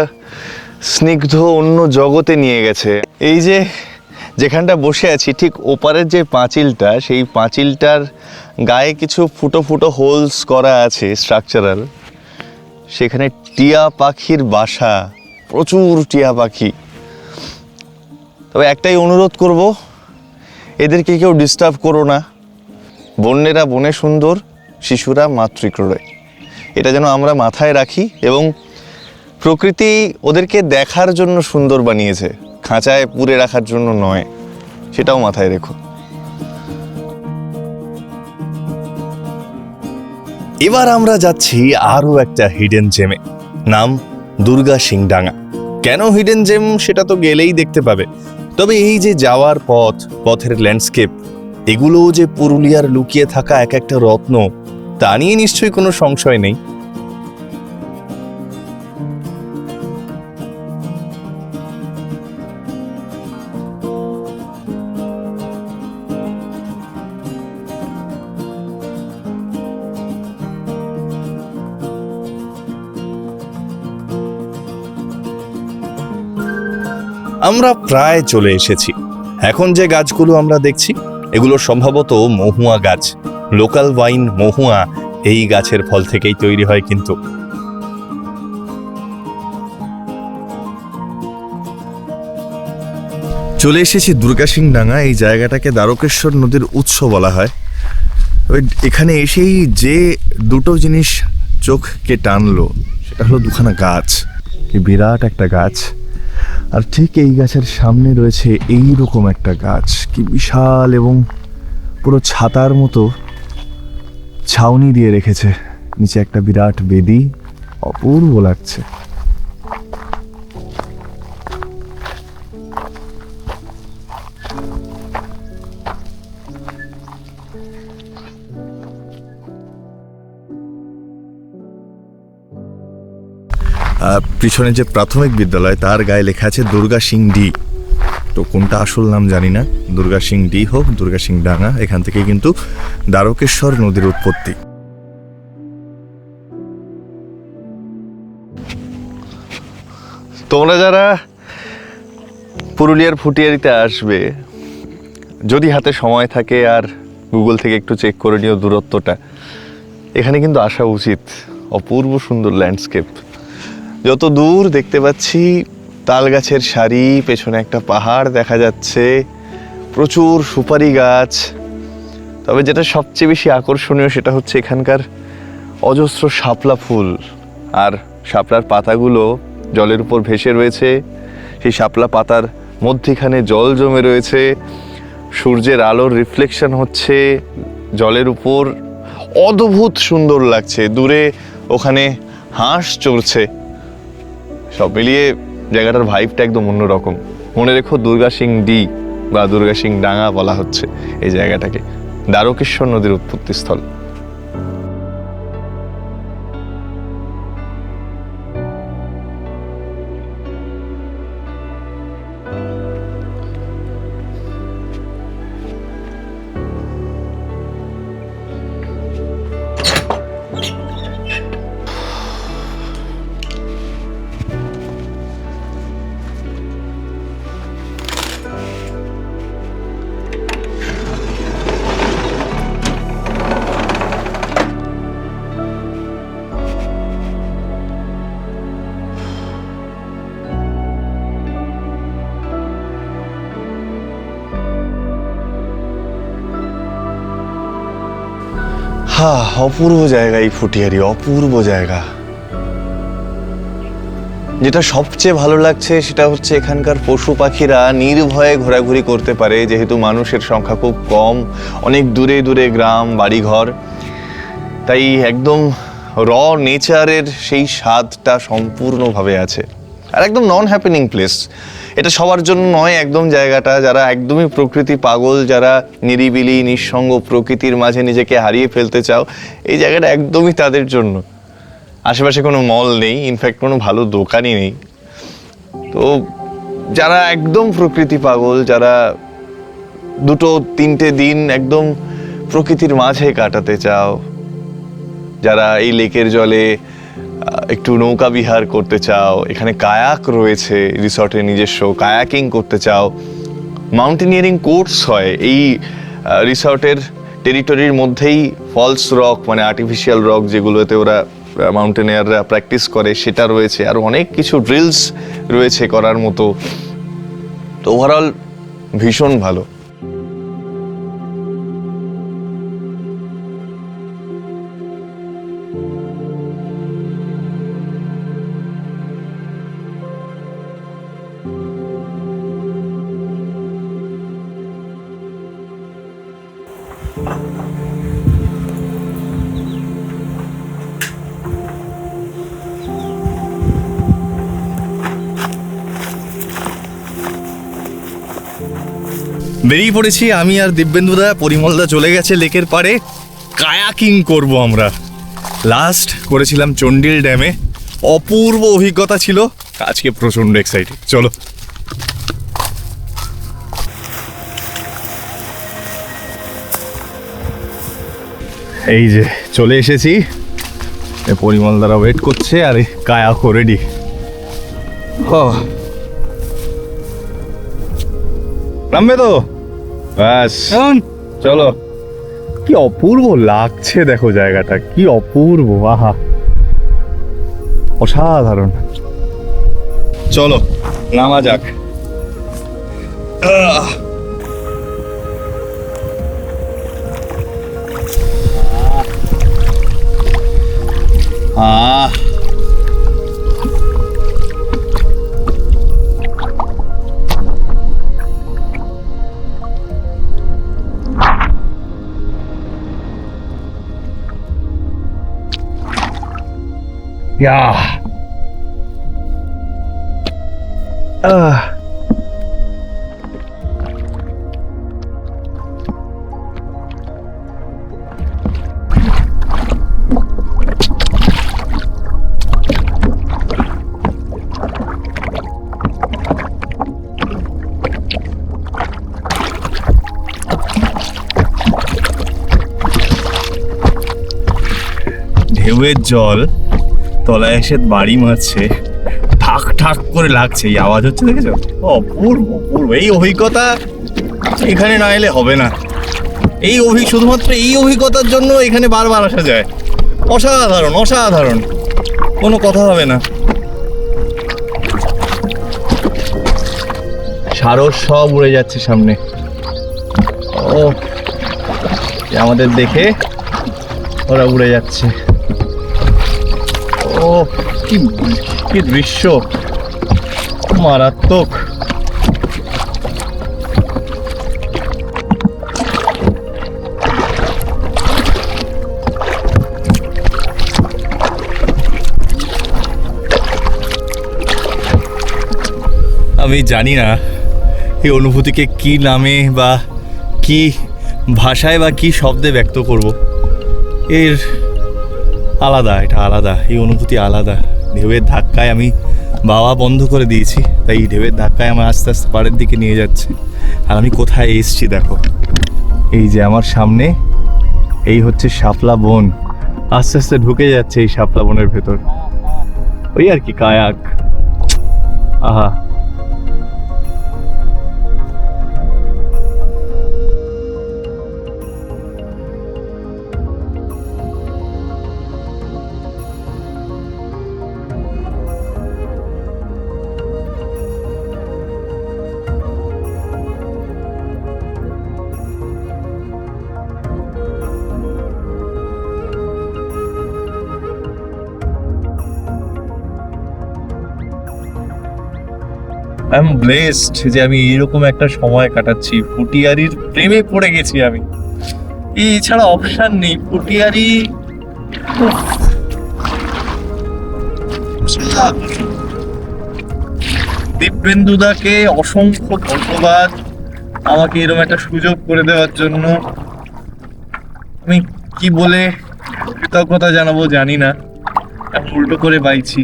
স্নিগ্ধ অন্য জগতে নিয়ে গেছে। এই যে যেখানটা বসে আছি ঠিক ওপারের যে পাঁচিলটা, সেই পাঁচিলটার গায়ে কিছু ফুটো ফুটো হোলস করা আছে স্ট্রাকচারাল, সেখানে টিয়া পাখির বাসা, প্রচুর টিয়া পাখি। তবে একটাই অনুরোধ করব, এদেরকে কেউ ডিস্টার্ব করো না। বন্যেরা বনে সুন্দর, শিশুরা মাতৃক্রোড়ে, এটা যেন আমরা মাথায় রাখি। এবং প্রকৃতি ওদেরকে দেখার জন্য সুন্দর বানিয়েছে, খাঁচায় পুরে রাখার জন্য নয়, সেটাও মাথায় রেখো। এবার আমরা যাচ্ছি আরো একটা হিডেন জেমে, নাম দুর্গা সিং ডাঙ্গা। কেন হিডেন জেম সেটা তো গেলেই দেখতে পাবে। তবে এই যে যাওয়ার পথ, পথের ল্যান্ডস্কেপ, এগুলো যে পুরুলিয়ার লুকিয়ে থাকা এক একটা রত্ন, তা নিয়ে নিশ্চয়ই কোনো সংশয় নেই। আমরা প্রায় চলে এসেছি। এখন যে গাছগুলো আমরা দেখছি এগুলো সম্ভবত মহুয়া গাছ। লোকাল ওয়াইন মহুয়া এই গাছের ফল থেকেই তৈরি হয়। কিন্তু চলে এসেছি দুর্গা সিং ডাঙ্গা। এই জায়গাটাকে দ্বারকেশ্বর নদীর উৎস বলা হয়। এখানে এসেই যে দুটো জিনিস চোখকে টানলো সেটা হলো দুখানা গাছ, কি বিরাট একটা গাছ। আর ঠিক এই গাছের সামনে রয়েছে এই রকম একটা গাছ, কি বিশাল, এবং পুরো ছাতার মতো ছাউনি দিয়ে রেখেছে। নিচে একটা বিরাট বেদি, অপূর্ব লাগছে। পিছনে যে প্রাথমিক বিদ্যালয় তার গায়ে লেখা আছে দুর্গা সিং ডি। তো কোনটা আসল নাম জানি না, দুর্গা সিং ডি হোক দুর্গা সিং ডাঙ্গা, এখান থেকে কিন্তু দ্বারকেশ্বর নদীর উৎপত্তি। তোমরা যারা পুরুলিয়ার ফুটিয়ারিতে আসবে, যদি হাতে সময় থাকে আর গুগল থেকে একটু চেক করে নিও দূরত্বটা, এখানে কিন্তু আসা উচিত। অপূর্ব সুন্দর ল্যান্ডস্কেপ, যত দূর দেখতে পাচ্ছি তাল গাছের সারি, পেছনে একটা পাহাড় দেখা যাচ্ছে, প্রচুর সুপারি গাছ। তবে যেটা সবচেয়ে বেশি আকর্ষণীয় সেটা হচ্ছে এখানকার অজস্র শাপলা ফুল, আর শাপলার পাতাগুলো জলের উপর ভেসে রয়েছে। সেই শাপলা পাতার মধ্যেখানে জল জমে রয়েছে, সূর্যের আলোর রিফ্লেকশন হচ্ছে জলের উপর, অদ্ভুত সুন্দর লাগছে। দূরে ওখানে হাঁস চড়ছে, সব মিলিয়ে জায়গাটার ভাইবটা একদম অন্যরকম। মনে রেখো দুর্গা সিং ডি বা দুর্গা সিং ডাঙ্গা বলা হচ্ছে এই জায়গাটাকে, দ্বারকেশ্বর নদীর উৎপত্তিস্থল। হা, অপূর্ব জায়গা এই ফুটিয়ারি, অপূর্ব জায়গা। যেটা সবচেয়ে ভালো লাগছে সেটা হচ্ছে এখানকার পশু পাখিরা নির্ভয়ে ঘোরাঘুরি করতে পারে, যেহেতু মানুষের সংখ্যা খুব কম, অনেক দূরে দূরে গ্রাম বাড়িঘর, তাই একদম র নেচারের সেই স্বাদটা সম্পূর্ণভাবে আছে। আর একদম নন হ্যাপেনিং প্লেস। এটা সবার জন্য নয় একদম জায়গাটা, যারা একদমই প্রকৃতি পাগল, যারা নিরিবিলি নিঃসঙ্গ প্রকৃতির মাঝে নিজেকে হারিয়ে ফেলতে চাও, এই জায়গাটা একদমই তাদের জন্য। আশেপাশে কোনো মল নেই, ইনফ্যাক্ট কোনো ভালো দোকানই নেই। তো যারা একদম প্রকৃতি পাগল, যারা 2-3 দিন একদম প্রকৃতির মাঝে কাটাতে চাও, যারা এই লেকের জলে একটু নৌকা বিহার করতে চাও, এখানে কায়াক রয়েছে রিসর্টের নিজস্ব, কায়াকিং করতে চাও, মাউন্টেনিয়ারিং কোর্স হয় এই রিসর্টের টেরিটরির মধ্যেই, ফলস রক মানে আর্টিফিশিয়াল রক যেগুলোতে ওরা মাউন্টেনিয়াররা প্র্যাকটিস করে সেটা রয়েছে, আর অনেক কিছু ড্রিলস রয়েছে করার মতো। তো ওভারঅল ভীষণ ভালো। বেরিয়ে পড়েছি আমি আর দিব্যেন্দুদা, পরিমলদা চলে গেছে লেকের পাড়ে। কায়াকিং করব আমরা। লাস্ট করেছিলাম চন্ডিল ড্যামে, অপূর্ব অভিজ্ঞতা ছিল। আজকে প্রচণ্ড এক্সাইটেড, চলো। এই যে চলে এসেছি, পরিমলদারা ওয়েট করছে, আর কায়াকও রেডি। নামবে তো? ব্যাস চলো। কি অপূর্ব লাগছে দেখো জায়গাটা, কি অপূর্ব, আহা অসাধারণ। চলো নামা যাক। Yeah. ঢেউয়ের জল তলায় এসে বাড়ি মারছে, ঠাক ঠাক করে লাগছে, এই আওয়াজ হচ্ছে, দেখেছো? অপূর্ব অপূর্ব। এই অভিজ্ঞতা এখানে না এলে হবে না। শুধুমাত্র এই অভিজ্ঞতার জন্য এখানে বারবার আসা যায়। অসাধারণ অসাধারণ, কোনো কথা হবে না। সারস সব উড়ে যাচ্ছে সামনে। ও আমাদের দেখে ওরা উড়ে যাচ্ছে। ও কি দৃশ্য, মারাত্মক। আমি জানি না এই অনুভূতিকে কি নামে বা কি ভাষায় বা কি শব্দে ব্যক্ত করব। এর আলাদা, এটা আলাদা, এই অনুভূতি আলাদা। ঢেউয়ের ধাক্কায় আমি বাবা বন্ধ করে দিয়েছি, তাই এই ঢেউয়ের ধাক্কায় আমার আস্তে আস্তে পাড়ের দিকে নিয়ে যাচ্ছে। আর আমি কোথায় এসছি দেখো, এই যে আমার সামনে, এই হচ্ছে শাপলা বন। আস্তে আস্তে ঢুকে যাচ্ছে এই শাপলা বনের ভেতর। ওই আর কি কায়াক। আহা, আই এম ব্লেসড যে আমি এরকম একটা সময় কাটাচ্ছি। ফুটিয়ারির প্রেমে পড়ে গেছি আমি, এছাড়া অপশন নেই। ফুটিয়ারি দিব্যেন্দুদাকে অসংখ্য ধন্যবাদ আমাকে এরকম একটা সুযোগ করে দেওয়ার জন্য। আমি কি বলে কৃতজ্ঞতা জানাবো জানি না, এখন উল্টো করে বাইছি।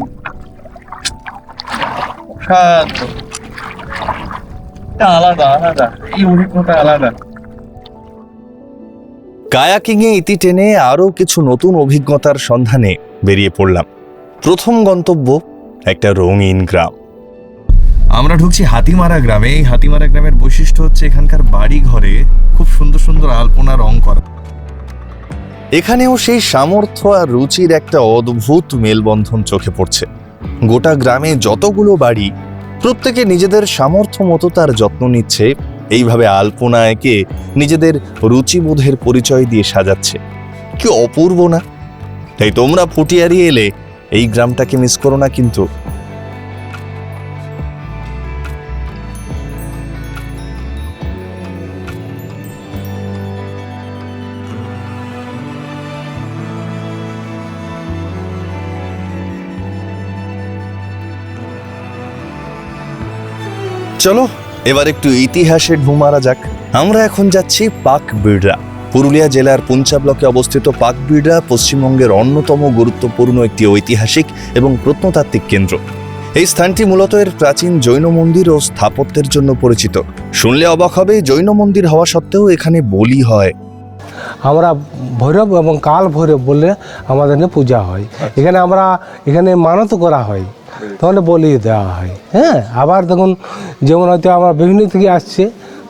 আলাদা আলাদা, এই অভিজ্ঞতা আলাদা। কায়াকিংয়ে ইতি টেনে আরও কিছু নতুন অভিজ্ঞতার সন্ধানে বেরিয়ে পড়লাম। প্রথম গন্তব্য একটা রঙিন গ্রাম। আমরা ঢুকছি হাতিমারা গ্রামে। এই হাতিমারা গ্রামের বৈশিষ্ট্য হচ্ছে এখানকার বাড়ি ঘরে খুব সুন্দর সুন্দর আলপনা রং করা। এখানেও সেই সামর্থ্য আর রুচির একটা অদ্ভুত মেলবন্ধন চোখে পড়ছে। গোটা গ্রামে যতগুলো বাড়ি, প্রত্যেকে নিজেদের সামর্থ্য মতো তার যত্ন নিচ্ছে, এইভাবে আলপনা এঁকে নিজেদের রুচিবোধের পরিচয় দিয়ে সাজাচ্ছে। কি অপূর্ব না? তাই তোমরা ফুটিয়ারি এলে এই গ্রামটাকে মিস করো না কিন্তু। চলো এবার একটু ইতিহাসে ঢুঁ মারা যাক। আমরা এখন যাচ্ছি পাকবিড়রা। পুরুলিয়া জেলার পুঞ্চা ব্লকে অবস্থিত পাকবিড়রা পশ্চিমবঙ্গের অন্যতম গুরুত্বপূর্ণ একটি ঐতিহাসিক এবং প্রত্নতাত্ত্বিক কেন্দ্র। এই স্থানটি মূলত এর প্রাচীন জৈন মন্দির ও স্থাপত্যের জন্য পরিচিত। শুনলে অবাক হবে, জৈন মন্দির হওয়া সত্ত্বেও এখানে বলি হয়। আমরা ভৈরব এবং কাল ভৈরব বলে আমাদের এখানে পূজা হয়। এখানে মানত করা হয়, তখন বলি দেওয়া হয়। হ্যাঁ, আবার দেখুন যেমন হয়তো আমরা বিভিন্ন থেকে আসছে,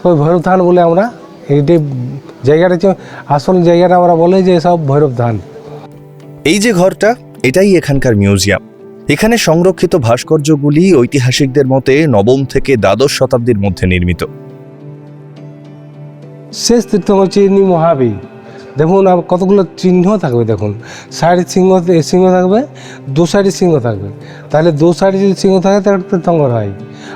ওই ভৈরব ধান বলে আমরা এইটি জায়গাটা হচ্ছে আসল জায়গাটা আমরা বলে যে সব ভৈরব ধান। এই যে ঘরটা, এটাই এখানকার মিউজিয়াম। এখানে সংরক্ষিত ভাস্কর্যগুলি ঐতিহাসিকদের মতে নবম থেকে দ্বাদশ শতাব্দীর মধ্যে নির্মিত। শেষ তীর্থ হচ্ছে মহাবীর। দেখুন কতগুলো চিহ্ন থাকবে, দেখুন সাইডে সিংহ থাকবে, দু সাইডে সিংহ থাকবে। তাহলে দু সাইডে যদি সিংহ থাকে তাহলে তীর্থঙ্কর হয়।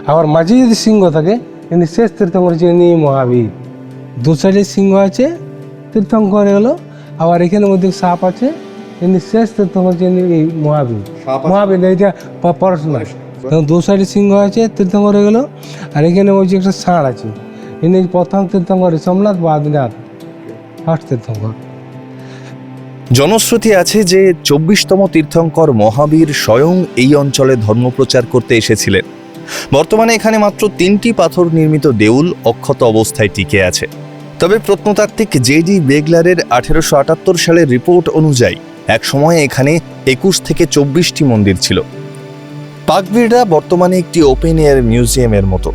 আবার মাঝে যদি সিংহ থাকে, কিন্তু শেষ তীর্থঙ্কর হচ্ছে মহাবীর। দু সাইডে সিংহ আছে, তীর্থঙ্কর হলো। আবার এখানে মধ্যে সাপ আছে, কিন্তু শেষ তীর্থঙ্কর হচ্ছে মহাবীর। মহাবীর এইটা পড়াশোনা। দু সাইডে সিংহ আছে, তীর্থঙ্কর হয়ে গেলো। আর এখানে বলছে একটা ষাঁড় আছে, ইনি প্রথম তীর্থঙ্কর সোমনাথ বা আদিনাথ, ফার্স্ট তীর্থঙ্কর। জনশ্রুতি আছে যে 24তম তীর্থঙ্কর মহাবীর স্বয়ং এই অঞ্চলে ধর্মপ্রচার করতে এসেছিলেন। বর্তমানে এখানে মাত্র 3টি পাথর নির্মিত দেউল অক্ষত অবস্থায় টিকে আছে। তবে প্রত্নতাত্ত্বিক জেডি বেগলারের 1878 সালের রিপোর্ট অনুযায়ী এক সময় এখানে 21 থেকে 24টি মন্দির ছিল। পাকবিড়রা বর্তমানে একটি ওপেন এয়ার মিউজিয়ামের মতো।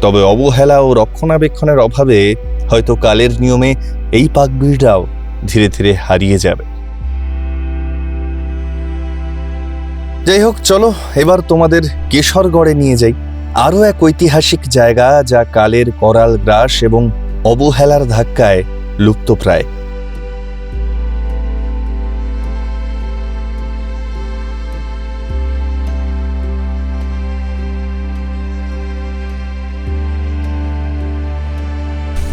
তবে অবহেলা ও রক্ষণাবেক্ষণের অভাবে হয়তো কালের নিয়মে এই পাকবিড়রাও ধীরে ধীরে হারিয়ে যাবে। যাই হোক, চলো এবার তোমাদের কেশরগড়ে নিয়ে যাই। আরও এক ঐতিহাসিক জায়গা যা কালের করাল গ্রাস এবং অবহেলার ধাক্কায় লুপ্তপ্রায়।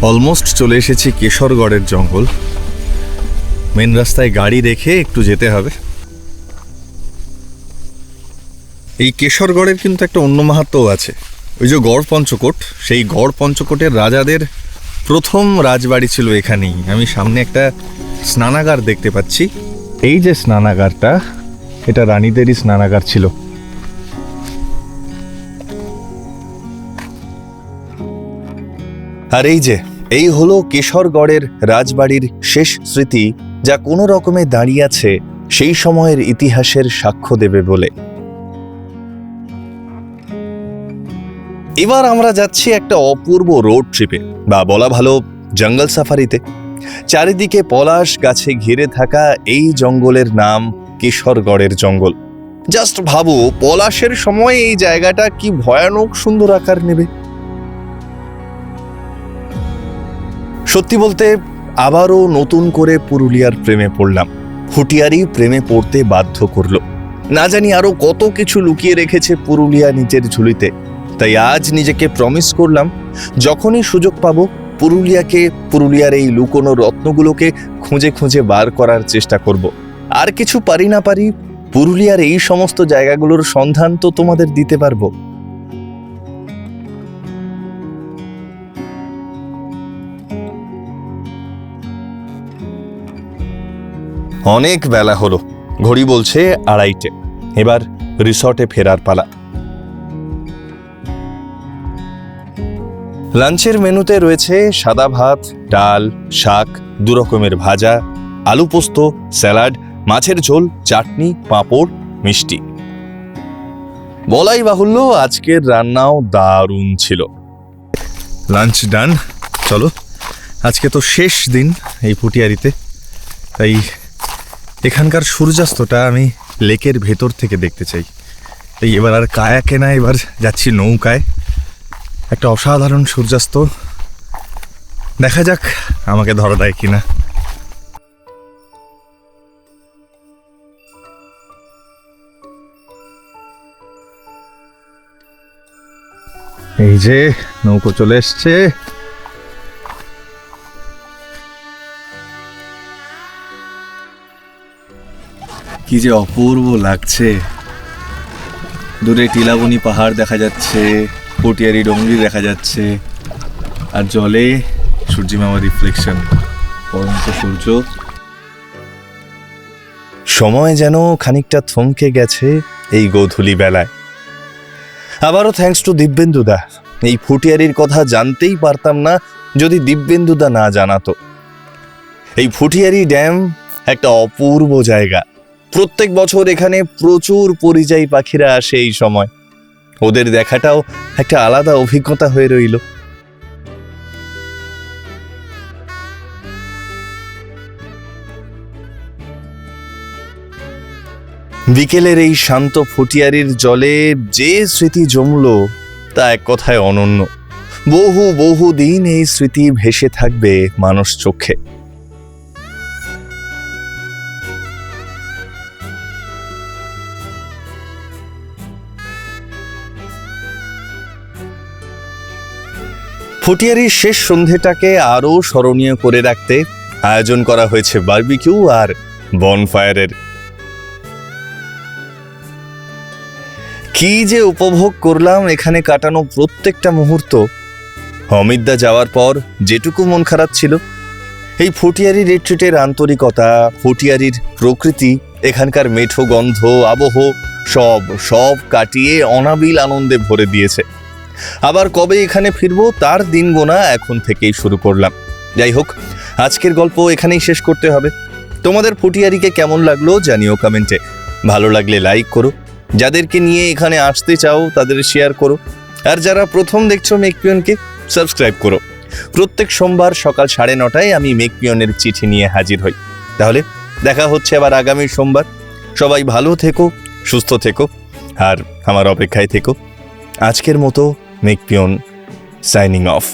অলমোস্ট চলে এসেছি কেশরগড়ের জঙ্গল। মেন রাস্তায় গাড়ি রেখে একটু যেতে হবে। এই কেশরগড়ের কিন্তু একটা অন্য মাহাত্ম্য আছে। ওই যে গড় পঞ্চকোট, সেই গড় পঞ্চকোটের রাজাদের প্রথম রাজবাড়ি ছিল এখানেই। আমি সামনে একটা স্নানাগার দেখতে পাচ্ছি। এই যে স্নানাগারটা, এটা রানীদেরই স্নানাগার ছিল। আর এই হলো কেশরগড়ের রাজবাড়ির শেষ স্মৃতি, যা কোনো রকমে দাঁড়িয়ে আছে সেই সময়ের ইতিহাসের সাক্ষ্য দেবে বলে। এবার আমরা যাচ্ছি একটা অপূর্ব রোড ট্রিপে, বা বলা ভালো জঙ্গল সাফারিতে। চারিদিকে পলাশ গাছে ঘিরে থাকা এই জঙ্গলের নাম কেশরগড়ের জঙ্গল। জাস্ট ভাবো, পলাশের সময় এই জায়গাটা কি ভয়ানক সুন্দর আকার নেবে। সত্যি বলতে আবারও নতুন করে পুরুলিয়ার প্রেমে পড়লাম। ফুটিয়ারি প্রেমে পড়তে বাধ্য করলো। না জানি আরো কত কিছু লুকিয়ে রেখেছে পুরুলিয়া নিজের ঝুলিতে। তাই আজ নিজেকে প্রমিস করলাম, যখনই সুযোগ পাবো পুরুলিয়ার এই লুকোনো রত্নগুলোকে খুঁজে খুঁজে বার করার চেষ্টা করব। আর কিছু পারি না পারি, পুরুলিয়ার এই সমস্ত জায়গাগুলোর সন্ধান তো তোমাদের দিতে পারবো। অনেক বেলা হলো, ঘড়ি বলছে 2:30। এবার রিসর্টে ফেরার পালা। লাঞ্চের মেনুতে রয়েছে সাদা ভাত, ডাল, শাক, 2 রকমের ভাজা, আলু পোস্ত, স্যালাড, মাছের ঝোল, চাটনি, পাঁপড়, মিষ্টি। বলাই বাহুল্য আজকের রান্নাও দারুণ ছিল। লাঞ্চ ডান, চলো আজকে তো শেষ দিন এই ফুটিয়ারিতে, তাই এখানকার সূর্যাস্তটা আমি লেকের ভেতর থেকে দেখতে চাই। এই এবার আর কায়াকে না, এবার যাচ্ছি নৌকায়। একটা অসাধারণ সূর্যাস্ত, দেখা যাক আমাকে ধরা দেয় কিনা। এই যে নৌকো চলে এসছে। কি যে অপূর্ব লাগছে, দূরে টিলাবনি পাহাড় দেখা যাচ্ছে, ফুটিয়ারি ডোঙ্গরি দেখা যাচ্ছে, আর জলে সূর্যিমামার রিফ্লেকশন, পরন্ত সূর্য। সময় যেন খানিকটা থমকে গেছে এই গোধূলি বেলায়। আবারও থ্যাঙ্কস টু দিব্যেন্দুদা। এই ফুটিয়ারির কথা জানতেই পারতাম না যদি দিব্যেন্দুদা না জানাতো। এই ফুটিয়ারি ড্যাম একটা অপূর্ব জায়গা। প্রত্যেক বছর এখানে প্রচুর পরিযায়ী পাখিরা আসে এই সময়। ওদের দেখাটাও একটা আলাদা অভিজ্ঞতা হয়ে রইল। বিকেলের এই শান্ত ফুটিয়ারির জলে যে স্মৃতি জমল তা এক কথায় অনন্য। বহু দিন এই স্মৃতি ভেসে থাকবে মানুষ চোখে। ফুটিয়ারির শেষ সন্ধেটাকে আরো স্মরণীয় করে রাখতে আয়োজন করা হয়েছে বারবিকিউ আর বনফায়ারের। কি যে উপভোগ করলাম এখানে কাটানো প্রত্যেকটা মুহূর্ত। অমিতদা যাওয়ার পর যেটুকু মন খারাপ ছিল, এই ফুটিয়ারি রিট্রিটের আন্তরিকতা, ফুটিয়ারির প্রকৃতি, এখানকার মেঠো গন্ধ, আবহ সব কাটিয়ে অনাবিল আনন্দে ভরে দিয়েছে। আবার কবে এখানে ফিরবো তার দিন গোনা এখন থেকেই শুরু করলাম। যাই হোক, আজকের গল্প এখানেই শেষ করতে হবে। তোমাদের ফুটিয়ারিকে কেমন লাগলো জানিও কমেন্টে। ভালো লাগলে লাইক করো, যাদেরকে নিয়ে এখানে আসতে চাও তাদের শেয়ার করো, আর যারা প্রথম দেখছো মেকপিয়নকে সাবস্ক্রাইব করো। প্রত্যেক সোমবার সকাল 9:30 আমি মেকপিয়নের চিঠি নিয়ে হাজির হই। তাহলে দেখা হচ্ছে আবার আগামী সোমবার। সবাই ভালো থেকো, সুস্থ থেকো, আর আমার অপেক্ষায় থেকো। আজকের মতো মেকপিয়ন সাইনিং অফ।